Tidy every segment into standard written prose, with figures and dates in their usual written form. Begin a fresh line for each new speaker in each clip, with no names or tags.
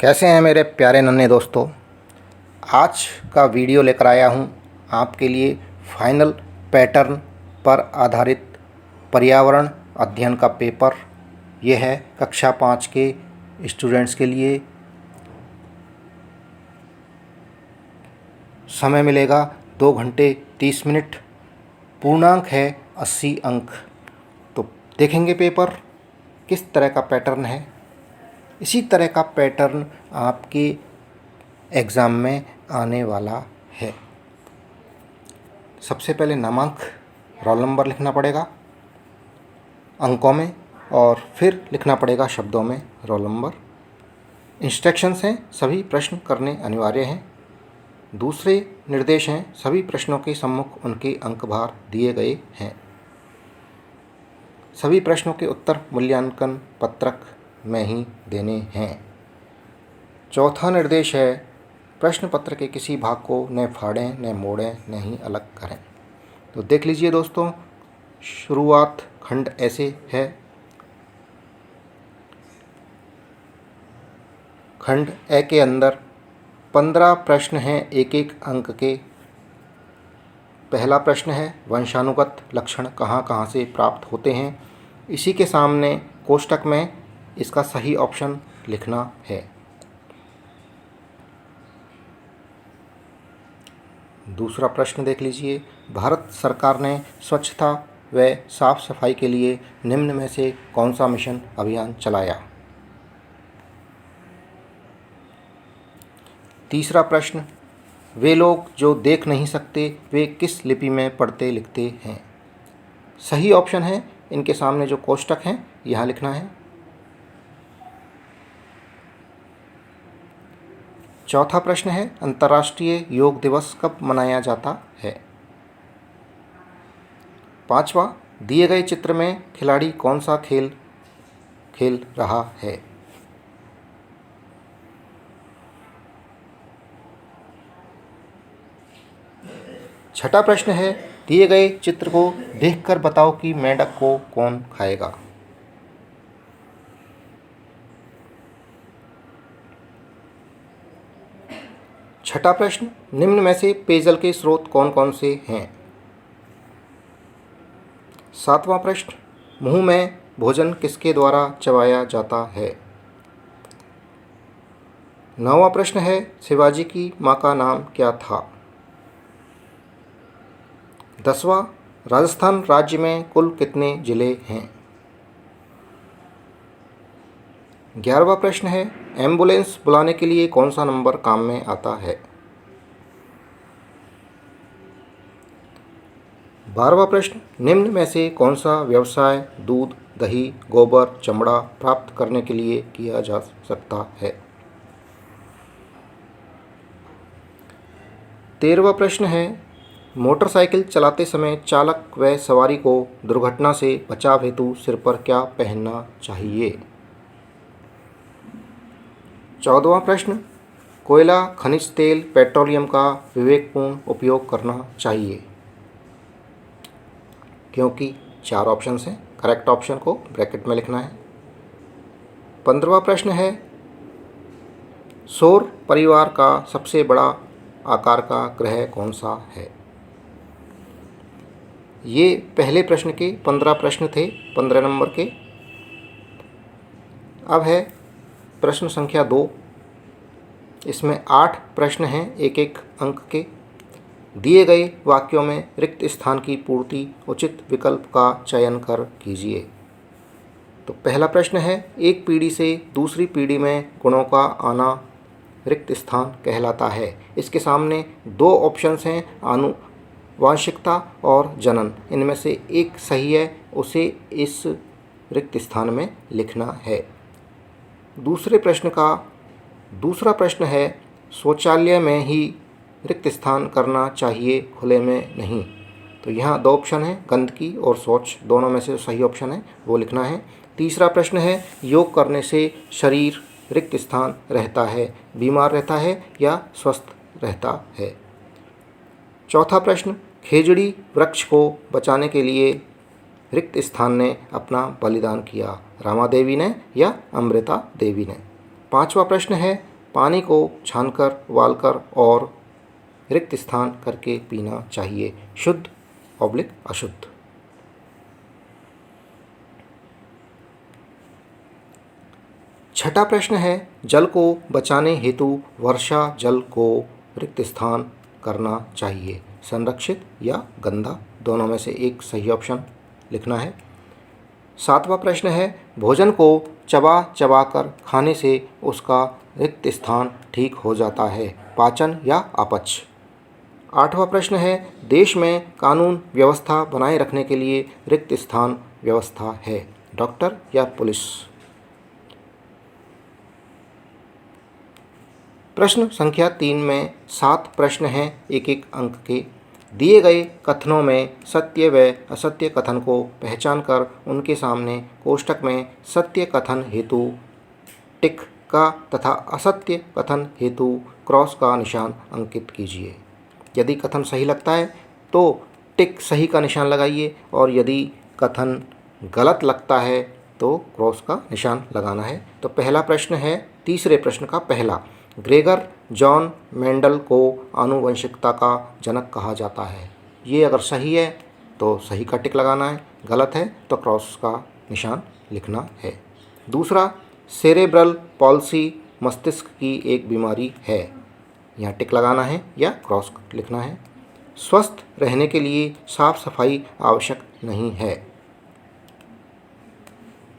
कैसे हैं मेरे प्यारे नन्हे दोस्तों। आज का वीडियो लेकर आया हूं आपके लिए फाइनल पैटर्न पर आधारित पर्यावरण अध्ययन का पेपर। यह है कक्षा 5 के स्टूडेंट्स के लिए। समय मिलेगा 2 घंटे 30 मिनट। पूर्णांक है 80 अंक। तो देखेंगे पेपर किस तरह का पैटर्न है। इसी तरह का पैटर्न आपके एग्ज़ाम में आने वाला है। सबसे पहले नामांक रोल नंबर लिखना पड़ेगा अंकों में, और फिर लिखना पड़ेगा शब्दों में रोल नंबर। इंस्ट्रक्शंस हैं, सभी प्रश्न करने अनिवार्य हैं। दूसरे निर्देश हैं, सभी प्रश्नों के सम्मुख उनके अंक भार दिए गए हैं। सभी प्रश्नों के उत्तर मूल्यांकन पत्रक में ही देने हैं। चौथा निर्देश है, प्रश्न पत्र के किसी भाग को न फाड़ें, न मोड़ें, न ही अलग करें। तो देख लीजिए दोस्तों, शुरुआत खंड ऐसे है। खंड ए के अंदर 15 प्रश्न हैं, एक एक अंक के। पहला प्रश्न है, वंशानुगत लक्षण कहाँ कहाँ से प्राप्त होते हैं। इसी के सामने कोष्टक में इसका सही ऑप्शन लिखना है। दूसरा प्रश्न देख लीजिए, भारत सरकार ने स्वच्छता व साफ सफाई के लिए निम्न में से कौन सा मिशन अभियान चलाया। तीसरा प्रश्न, वे लोग जो देख नहीं सकते वे किस लिपि में पढ़ते लिखते हैं। सही ऑप्शन है, इनके सामने जो कोष्टक हैं यहाँ लिखना है। चौथा प्रश्न है, अंतर्राष्ट्रीय योग दिवस कब मनाया जाता है। पांचवा, दिए गए चित्र में खिलाड़ी कौन सा खेल खेल रहा है। छठा प्रश्न है, दिए गए चित्र को देखकर बताओ कि मेंढक को कौन खाएगा। छठा प्रश्न, निम्न में से पेयजल के स्रोत कौन कौन से हैं। सातवां प्रश्न, मुंह में भोजन किसके द्वारा चबाया जाता है। नौवां प्रश्न है, शिवाजी की मां का नाम क्या था। 10वां, राजस्थान राज्य में कुल कितने जिले हैं। 11वां प्रश्न है, एम्बुलेंस बुलाने के लिए कौन सा नंबर काम में आता है। 12वां प्रश्न, निम्न में से कौन सा व्यवसाय दूध, दही, गोबर, चमड़ा प्राप्त करने के लिए किया जा सकता है। 13वां प्रश्न है, मोटरसाइकिल चलाते समय चालक व सवारी को दुर्घटना से बचाव हेतु सिर पर क्या पहनना चाहिए। 14वां प्रश्न, कोयला, खनिज तेल, पेट्रोलियम का विवेकपूर्ण उपयोग करना चाहिए। क्योंकि 4 ऑप्शंस हैं, करेक्ट ऑप्शन को ब्रैकेट में लिखना है। 15वां प्रश्न है, सौर परिवार का सबसे बड़ा आकार का ग्रह कौन सा है। ये पहले प्रश्न के 15 प्रश्न थे, 15 नंबर के। अब है प्रश्न संख्या 2। इसमें 8 प्रश्न हैं, एक एक अंक के। दिए गए वाक्यों में रिक्त स्थान की पूर्ति उचित विकल्प का चयन कर कीजिए। तो पहला प्रश्न है, एक पीढ़ी से दूसरी पीढ़ी में गुणों का आना रिक्त स्थान कहलाता है। इसके सामने 2 ऑप्शंस हैं, आनुवांशिकता और जनन। इनमें से एक सही है, उसे इस रिक्त स्थान में लिखना है। दूसरे प्रश्न का दूसरा प्रश्न है, शौचालय में ही रिक्त स्थान करना चाहिए, खुले में नहीं। तो यहाँ 2 ऑप्शन हैं, गंदगी और शौच, दोनों में से जो सही ऑप्शन है वो लिखना है। तीसरा प्रश्न है, योग करने से शरीर रिक्त स्थान रहता है, बीमार रहता है या स्वस्थ रहता है। चौथा प्रश्न, खेजड़ी वृक्ष को बचाने के लिए रिक्त स्थान ने अपना बलिदान किया, रामा देवी ने या अमृता देवी ने। 5वां प्रश्न है, पानी को छानकर, उबालकर और रिक्त स्थान करके पीना चाहिए। शुद्ध/अशुद्ध। छठा प्रश्न है, जल को बचाने हेतु वर्षा जल को रिक्त स्थान करना चाहिए। संरक्षित या गंदा, दोनों में से एक सही ऑप्शन लिखना है। सातवां प्रश्न है, भोजन को चबा चबा कर खाने से उसका रिक्त स्थान ठीक हो जाता है। पाचन या अपच। आठवां प्रश्न है, देश में कानून व्यवस्था बनाए रखने के लिए रिक्त स्थान व्यवस्था है। डॉक्टर या पुलिस। प्रश्न संख्या 3 में 7 प्रश्न हैं, एक एक अंक के। दिए गए कथनों में सत्य व असत्य कथन को पहचान कर उनके सामने कोष्ठक में सत्य कथन हेतु टिक का तथा असत्य कथन हेतु क्रॉस का निशान अंकित कीजिए। यदि कथन सही लगता है तो टिक सही का निशान लगाइए और यदि कथन गलत लगता है तो क्रॉस का निशान लगाना है। तो पहला प्रश्न है, तीसरे प्रश्न का पहला, ग्रेगर जॉन मेंडल को आनुवंशिकता का जनक कहा जाता है। ये अगर सही है तो सही का टिक लगाना है, गलत है तो क्रॉस का निशान लिखना है। दूसरा, सेरेब्रल पॉल्सी मस्तिष्क की एक बीमारी है। यहाँ टिक लगाना है या क्रॉस लिखना है। स्वस्थ रहने के लिए साफ सफाई आवश्यक नहीं है।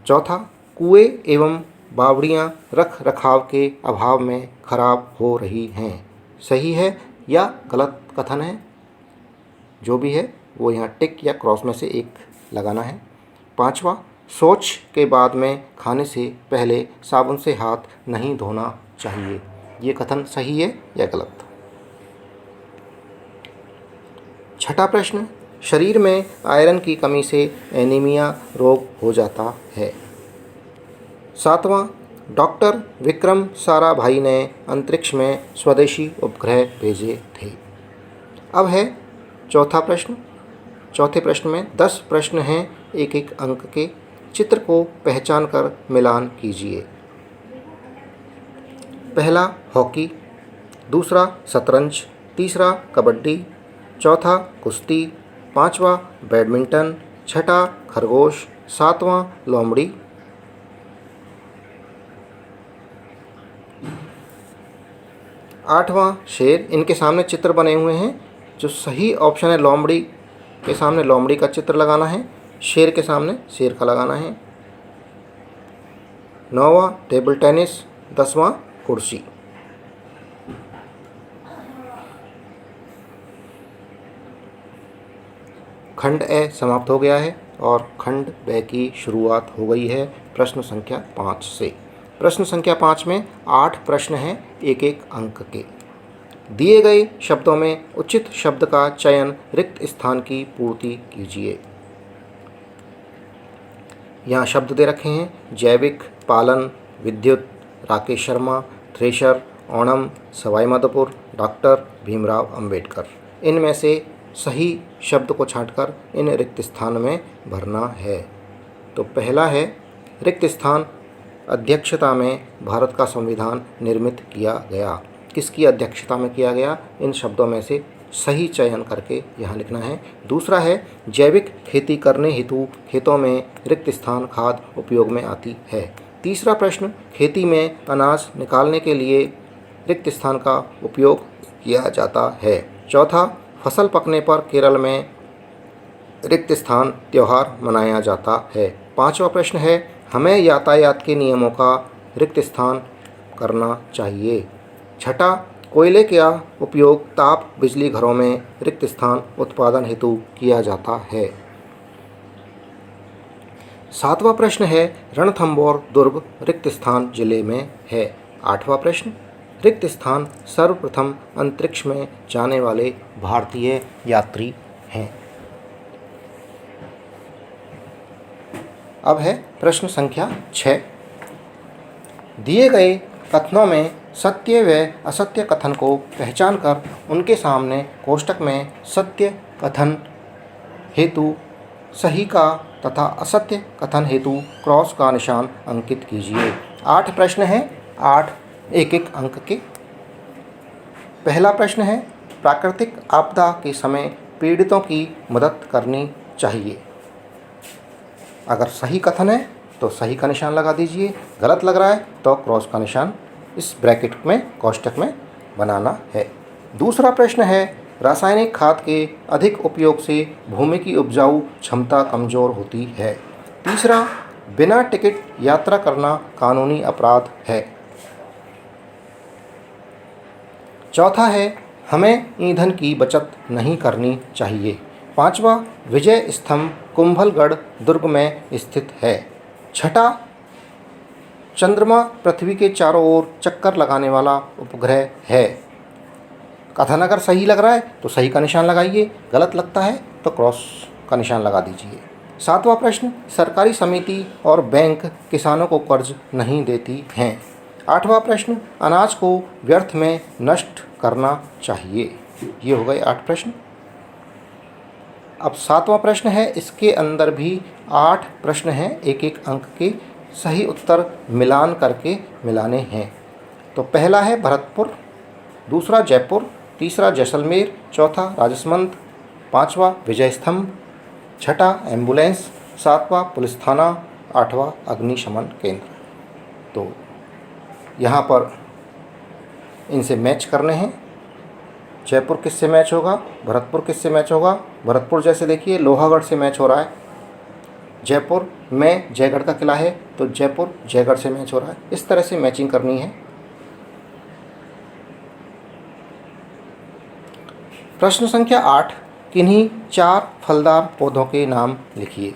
चौथा, कुएं एवं बावड़ियाँ रख रखाव के अभाव में खराब हो रही हैं। सही है या गलत कथन है, जो भी है वो यहाँ टिक या क्रॉस में से एक लगाना है। पांचवा, शौच के बाद में खाने से पहले साबुन से हाथ नहीं धोना चाहिए। ये कथन सही है या गलत। छठा प्रश्न, शरीर में आयरन की कमी से एनीमिया रोग हो जाता है। सातवां, डॉक्टर विक्रम साराभाई ने अंतरिक्ष में स्वदेशी उपग्रह भेजे थे। अब है चौथा प्रश्न। चौथे प्रश्न में 10 प्रश्न हैं, एक एक अंक के। चित्र को पहचान कर मिलान कीजिए। पहला हॉकी, दूसरा शतरंज, तीसरा कबड्डी, चौथा कुश्ती, पांचवा बैडमिंटन, छठा खरगोश, सातवां लोमड़ी, आठवां शेर। इनके सामने चित्र बने हुए हैं। जो सही ऑप्शन है लोमड़ी के सामने लोमड़ी का चित्र लगाना है, शेर के सामने शेर का लगाना है। 9वां टेबल टेनिस, 10वां कुर्सी। खंड ए समाप्त हो गया है और खंड ब की शुरुआत हो गई है प्रश्न संख्या 5 से। प्रश्न संख्या 5 में 8 प्रश्न हैं, एक एक अंक के। दिए गए शब्दों में उचित शब्द का चयन, रिक्त स्थान की पूर्ति कीजिए। यहाँ शब्द दे रखे हैं, जैविक, पालन, विद्युत, राकेश शर्मा, थ्रेशर, ओणम, सवाई माधोपुर, डॉक्टर भीमराव अंबेडकर। इनमें से सही शब्द को छांटकर इन रिक्त स्थान में भरना है। तो पहला है, रिक्त स्थान अध्यक्षता में भारत का संविधान निर्मित किया गया। किसकी अध्यक्षता में किया गया, इन शब्दों में से सही चयन करके यहाँ लिखना है। दूसरा है, जैविक खेती करने हेतु खेतों में रिक्त स्थान खाद उपयोग में आती है। तीसरा प्रश्न, खेती में अनाज निकालने के लिए रिक्त स्थान का उपयोग किया जाता है। चौथा, फसल पकने पर केरल में रिक्त स्थान त्यौहार मनाया जाता है। पांचवा प्रश्न है, हमें यातायात के नियमों का रिक्त स्थान करना चाहिए। छठा, कोयले का उपयोग ताप बिजली घरों में रिक्त स्थान उत्पादन हेतु किया जाता है। सातवां प्रश्न है, रणथंभौर दुर्ग रिक्त स्थान जिले में है। आठवां प्रश्न, रिक्त स्थान सर्वप्रथम अंतरिक्ष में जाने वाले भारतीय यात्री हैं। अब है प्रश्न संख्या 6। दिए गए कथनों में सत्य व असत्य कथन को पहचान कर उनके सामने कोष्ठक में सत्य कथन हेतु सही का तथा असत्य कथन हेतु क्रॉस का निशान अंकित कीजिए। 8 प्रश्न हैं, 8 एक एक अंक के। पहला प्रश्न है, प्राकृतिक आपदा के समय पीड़ितों की मदद करनी चाहिए। अगर सही कथन है तो सही का निशान लगा दीजिए, गलत लग रहा है तो क्रॉस का निशान इस ब्रैकेट में, कोष्ठक में बनाना है। दूसरा प्रश्न है, रासायनिक खाद के अधिक उपयोग से भूमि की उपजाऊ क्षमता कमज़ोर होती है। तीसरा, बिना टिकट यात्रा करना कानूनी अपराध है। चौथा है, हमें ईंधन की बचत नहीं करनी चाहिए। पांचवा, विजय स्तंभ कुंभलगढ़ दुर्ग में स्थित है। छठा, चंद्रमा पृथ्वी के चारों ओर चक्कर लगाने वाला उपग्रह है। कथन अगर सही लग रहा है तो सही का निशान लगाइए, गलत लगता है तो क्रॉस का निशान लगा दीजिए। सातवां प्रश्न, सरकारी समिति और बैंक किसानों को कर्ज नहीं देती हैं। आठवां प्रश्न, अनाज को व्यर्थ में नष्ट करना चाहिए। ये हो गए 8 प्रश्न। अब 7वां प्रश्न है, इसके अंदर भी 8 प्रश्न हैं, एक एक अंक के। सही उत्तर मिलान करके मिलाने हैं। तो पहला है भरतपुर, दूसरा जयपुर, तीसरा जैसलमेर, चौथा राजसमंद, पांचवा विजय स्तंभ, छठा एम्बुलेंस, सातवां पुलिस थाना, आठवां अग्निशमन केंद्र। तो यहाँ पर इनसे मैच करने हैं। जयपुर किससे मैच होगा, भरतपुर किससे मैच होगा। भरतपुर जैसे देखिए लोहागढ़ से मैच हो रहा है। जयपुर में जयगढ़ का किला है तो जयपुर जयगढ़ से मैच हो रहा है। इस तरह से मैचिंग करनी है। प्रश्न संख्या 8, किन्हीं 4 फलदार पौधों के नाम लिखिए।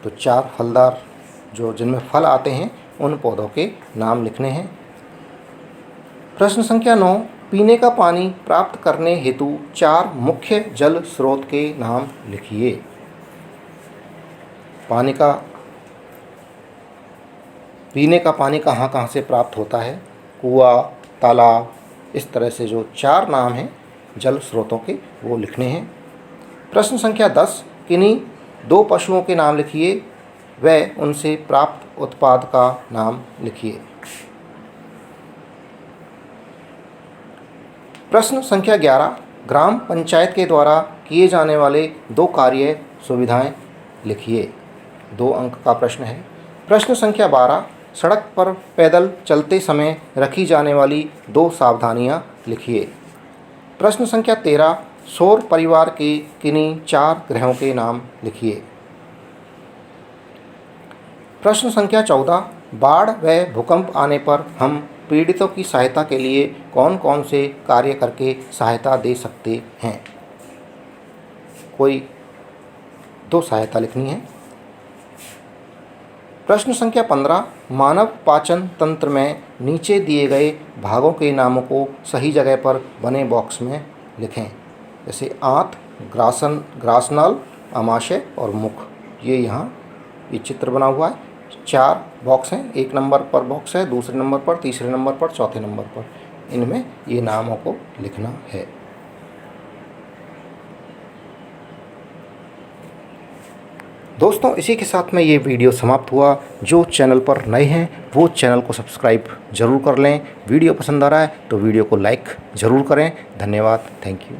तो 4 फलदार जो जिनमें फल आते हैं उन पौधों के नाम लिखने हैं। प्रश्न संख्या 9, पीने का पानी प्राप्त करने हेतु 4 मुख्य जल स्रोत के नाम लिखिए। पीने का पानी कहाँ कहाँ से प्राप्त होता है, कुआं, तालाब, इस तरह से जो 4 नाम हैं जल स्रोतों के वो लिखने हैं। प्रश्न संख्या 10, किन्हीं 2 पशुओं के नाम लिखिए व उनसे प्राप्त उत्पाद का नाम लिखिए। प्रश्न संख्या 11, ग्राम पंचायत के द्वारा किए जाने वाले 2 कार्य सुविधाएं लिखिए। 2 अंक का प्रश्न है। प्रश्न संख्या 12, सड़क पर पैदल चलते समय रखी जाने वाली 2 सावधानियां लिखिए। प्रश्न संख्या 13, सौर परिवार के किन्हीं 4 ग्रहों के नाम लिखिए। प्रश्न संख्या 14, बाढ़ व भूकंप आने पर हम पीड़ितों की सहायता के लिए कौन कौन से कार्य करके सहायता दे सकते हैं। कोई 2 सहायता लिखनी है। प्रश्न संख्या 15, मानव पाचन तंत्र में नीचे दिए गए भागों के नामों को सही जगह पर बने बॉक्स में लिखें। जैसे आंत, ग्रासनाल, आमाशय और मुख। ये यहाँ ये चित्र बना हुआ है। 4 बॉक्स हैं, 1 नंबर पर बॉक्स है, दूसरे नंबर पर, तीसरे नंबर पर, चौथे नंबर पर। इनमें ये नामों को लिखना है। दोस्तों, इसी के साथ में ये वीडियो समाप्त हुआ। जो चैनल पर नए हैं वो चैनल को सब्सक्राइब ज़रूर कर लें। वीडियो पसंद आ रहा है तो वीडियो को लाइक ज़रूर करें। धन्यवाद। Thank you.